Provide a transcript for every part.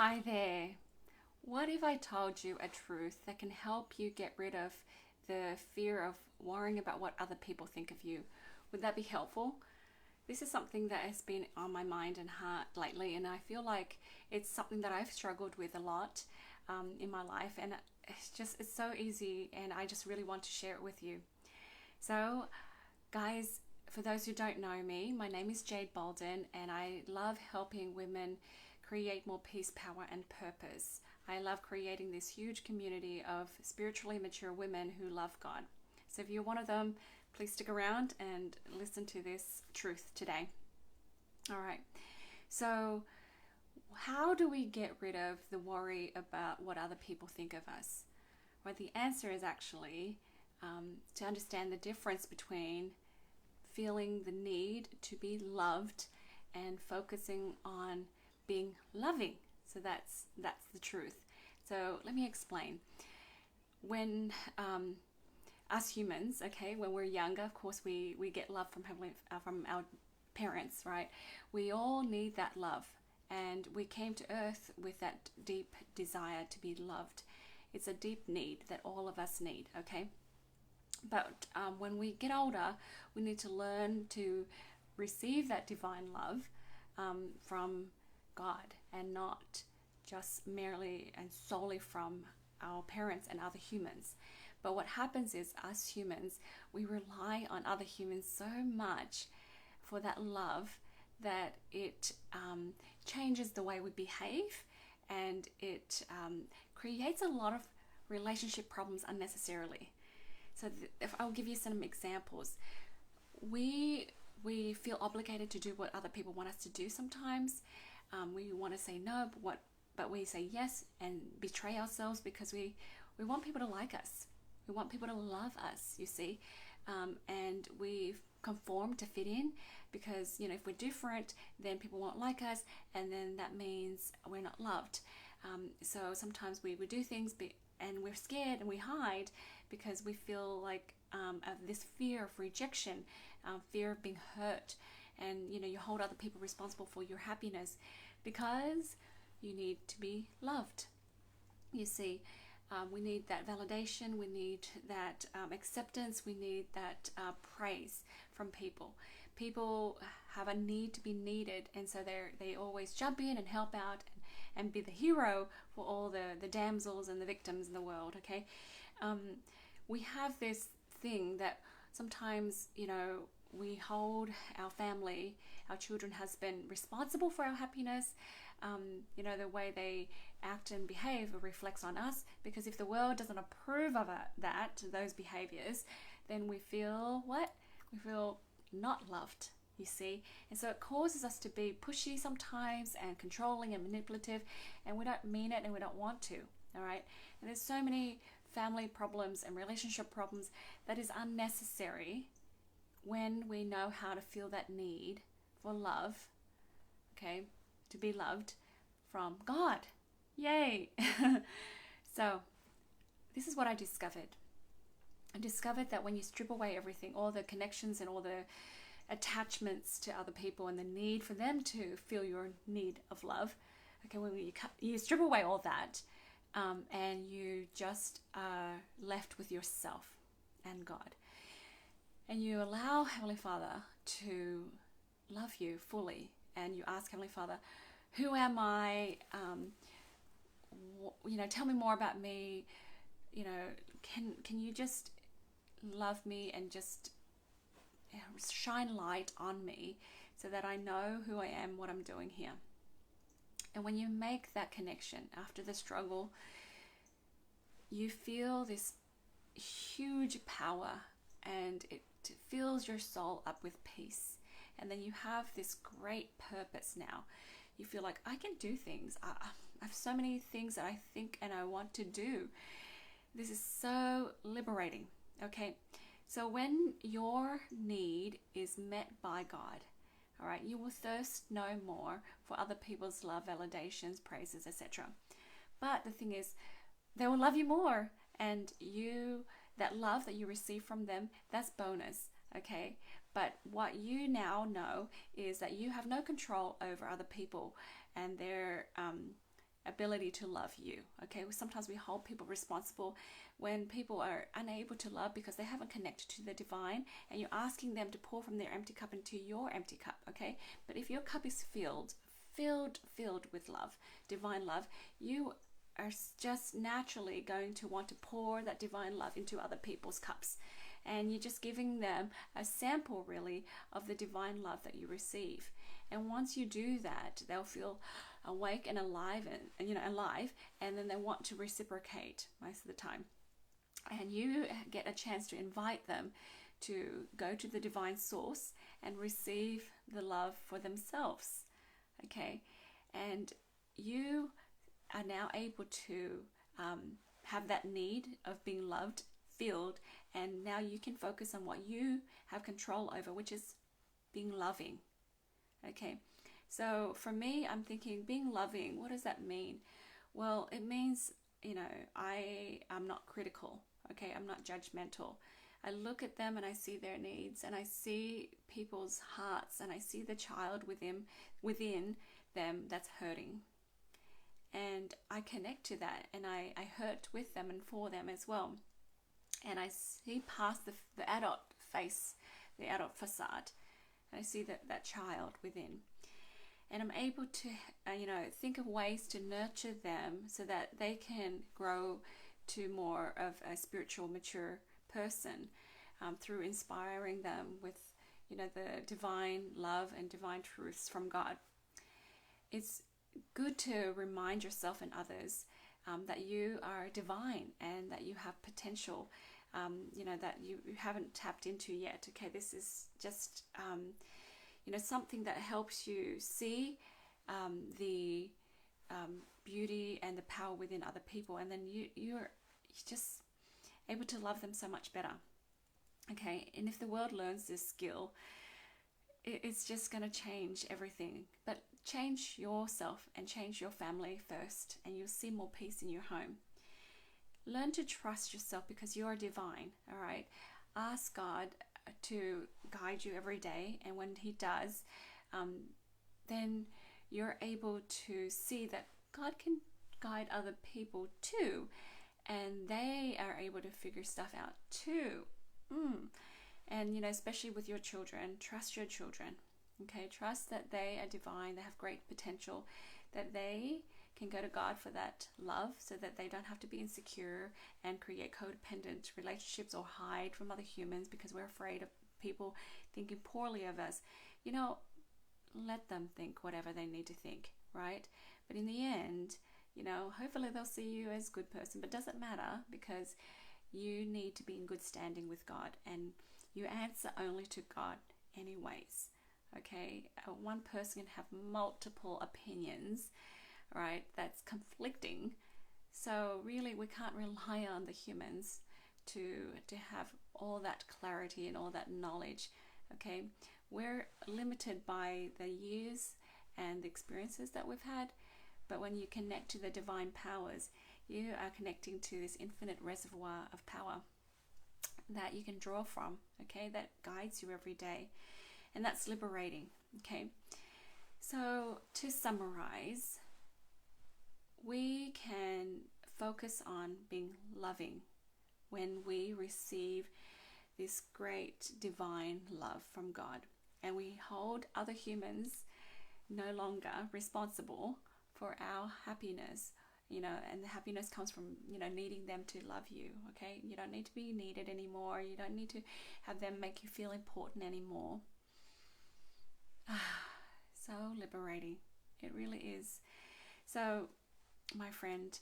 Hi there. What if I told you a truth that can help you get rid of the fear of worrying about what other people think of you? Would that be helpful? This is something that has been on my mind and heart lately, and I feel like it's something that I've struggled with a lot in my life, and it's so easy, and I just really want to share it with you. So, guys, for those who don't know me, my name is Jade Bolden, and I love helping women create more peace, power, and purpose. I love creating this huge community of spiritually mature women who love God. So, if you're one of them, please stick around and listen to this truth today. All right. So, how do we get rid of the worry about what other people think of us? Well, the answer is actually to understand the difference between feeling the need to be loved and focusing on being loving. So that's the truth. So let me explain. When us humans, okay, when we're younger, of course we get love from our parents, right? We all need that love, and we came to earth with that deep desire to be loved. It's a deep need that all of us need, okay? But when we get older, we need to learn to receive that divine love from God, and not just merely and solely from our parents and other humans. But what happens is, us humans, we rely on other humans so much for that love that it changes the way we behave, and it creates a lot of relationship problems unnecessarily. So if I'll give you some examples, we feel obligated to do what other people want us to do sometimes. We want to say no, but we say yes and betray ourselves because we want people to like us. We want people to love us, you see. And we conform to fit in because, if we're different, then people won't like us, and then that means we're not loved. So sometimes we do things and we're scared and we hide because we feel like this fear of rejection, fear of being hurt, and you hold other people responsible for your happiness because you need to be loved. You see, we need that validation, we need that acceptance, we need that praise from people. People have a need to be needed, and so they always jump in and help out and be the hero for all the damsels and the victims in the world, okay? We have this thing that sometimes, we hold our family, our children, husband, responsible for our happiness. The way they act and behave reflects on us, because if the world doesn't approve of those behaviors, then we feel what? We feel not loved, you see. And so it causes us to be pushy sometimes and controlling and manipulative, and we don't mean it and we don't want to, all right? And there's so many family problems and relationship problems that is unnecessary when we know how to feel that need for love, okay, to be loved from God. Yay! So this is what I discovered. I discovered that when you strip away everything, all the connections and all the attachments to other people and the need for them to feel your need of love, okay, when you strip away all that, and you just are left with yourself and God, and you allow Heavenly Father to love you fully, and you ask Heavenly Father, who am I? Tell me more about me. Can you just love me and just shine light on me so that I know who I am, what I'm doing here. And when you make that connection after the struggle, you feel this huge power, and it fills your soul up with peace. And then you have this great purpose now. You feel like, I can do things. I have so many things that I think and I want to do. This is so liberating, okay? So when your need is met by God, all right, you will thirst no more for other people's love, validations, praises, etc. But the thing is, they will love you more, and that love that you receive from them, that's bonus, okay? But what you now know is that you have no control over other people and their ability to love you. Okay, sometimes we hold people responsible when people are unable to love because they haven't connected to the divine, and you're asking them to pour from their empty cup into your empty cup. Okay, but if your cup is filled with love, divine love, you are just naturally going to want to pour that divine love into other people's cups, and you're just giving them a sample really of the divine love that you receive. And once you do that, they'll feel awake and alive, and then they want to reciprocate most of the time. And you get a chance to invite them to go to the divine source and receive the love for themselves. Okay, and you are now able to have that need of being loved filled, and now you can focus on what you have control over, which is being loving. Okay, so for me, I'm thinking being loving, what does that mean? Well, it means, I'm not critical. Okay, I'm not judgmental. I look at them and I see their needs, and I see people's hearts, and I see the child within them that's hurting. And I connect to that, and I hurt with them and for them as well. And I see past the adult face, the adult facade. I see that child within. And I'm able to, think of ways to nurture them so that they can grow to more of a spiritual, mature person through inspiring them with, the divine love and divine truths from God. It's good to remind yourself and others that you are divine and that you have potential, that you haven't tapped into yet. Okay, this is just, something that helps you see the beauty and the power within other people, and then you're just able to love them so much better. Okay, and if the world learns this skill, it's just going to change everything. But change yourself and change your family first, and you'll see more peace in your home. Learn to trust yourself because you are divine. All right, ask God to guide you every day, and when He does, then you're able to see that God can guide other people too, and they are able to figure stuff out too. And especially with your children, trust your children. Okay, trust that they are divine, they have great potential, that they can go to God for that love so that they don't have to be insecure and create codependent relationships or hide from other humans because we're afraid of people thinking poorly of us. Let them think whatever they need to think, right? But in the end, hopefully they'll see you as a good person, but it doesn't matter because you need to be in good standing with God, and you answer only to God anyways. Okay, one person can have multiple opinions, right? That's conflicting. So really, we can't rely on the humans to have all that clarity and all that knowledge. Okay, we're limited by the years and the experiences that we've had, but when you connect to the divine powers, you are connecting to this infinite reservoir of power that you can draw from. Okay, that guides you every day. And that's liberating. Okay, so to summarize, we can focus on being loving when we receive this great divine love from God, and we hold other humans no longer responsible for our happiness, and the happiness comes from, needing them to love you. Okay, you don't need to be needed anymore. You don't need to have them make you feel important anymore. So liberating. It really is. So, my friend,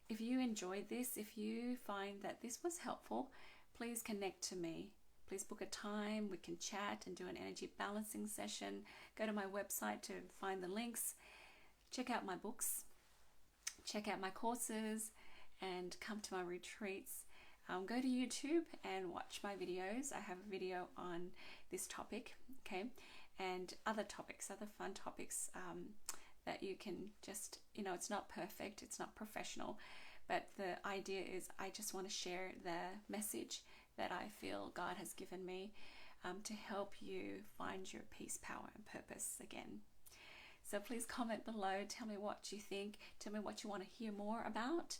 if you enjoyed this, if you find that this was helpful, please connect to me. Please book a time. We can chat and do an energy balancing session. Go to my website to find the links. Check out my books. Check out my courses and come to my retreats. Go to YouTube and watch my videos. I have a video on this topic, okay? And other topics, other fun topics that you can just, it's not perfect, it's not professional, but the idea is I just want to share the message that I feel God has given me to help you find your peace, power, and purpose again. So please comment below. Tell me what you think. Tell me what you want to hear more about.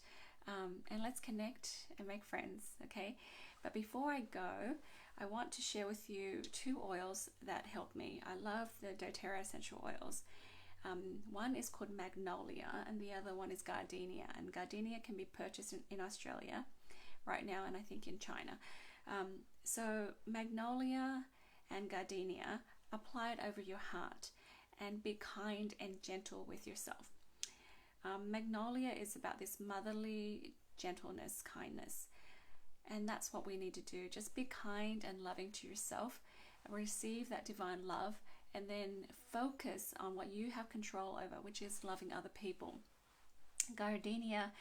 And let's connect and make friends, okay? But before I go, I want to share with you 2 oils that help me. I love the doTERRA essential oils. One is called Magnolia and the other one is Gardenia. And Gardenia can be purchased in Australia right now, and I think in China. So Magnolia and Gardenia, apply it over your heart and be kind and gentle with yourself. Magnolia is about this motherly gentleness, kindness, and that's what we need to do. Just be kind and loving to yourself, receive that divine love, and then focus on what you have control over, which is loving other people. Gardenia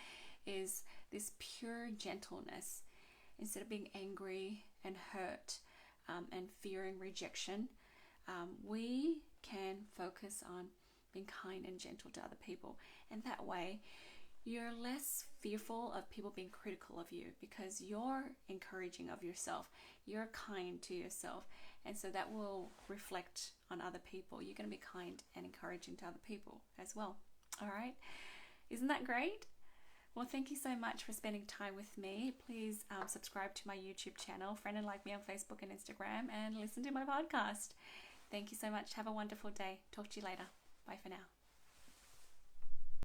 is this pure gentleness. Instead of being angry and hurt and fearing rejection, we can focus on being kind and gentle to other people. And that way, you're less fearful of people being critical of you because you're encouraging of yourself. You're kind to yourself. And so that will reflect on other people. You're going to be kind and encouraging to other people as well. All right? Isn't that great? Well, thank you so much for spending time with me. Please subscribe to my YouTube channel, friend and like me on Facebook and Instagram, and listen to my podcast. Thank you so much. Have a wonderful day. Talk to you later. Bye for now.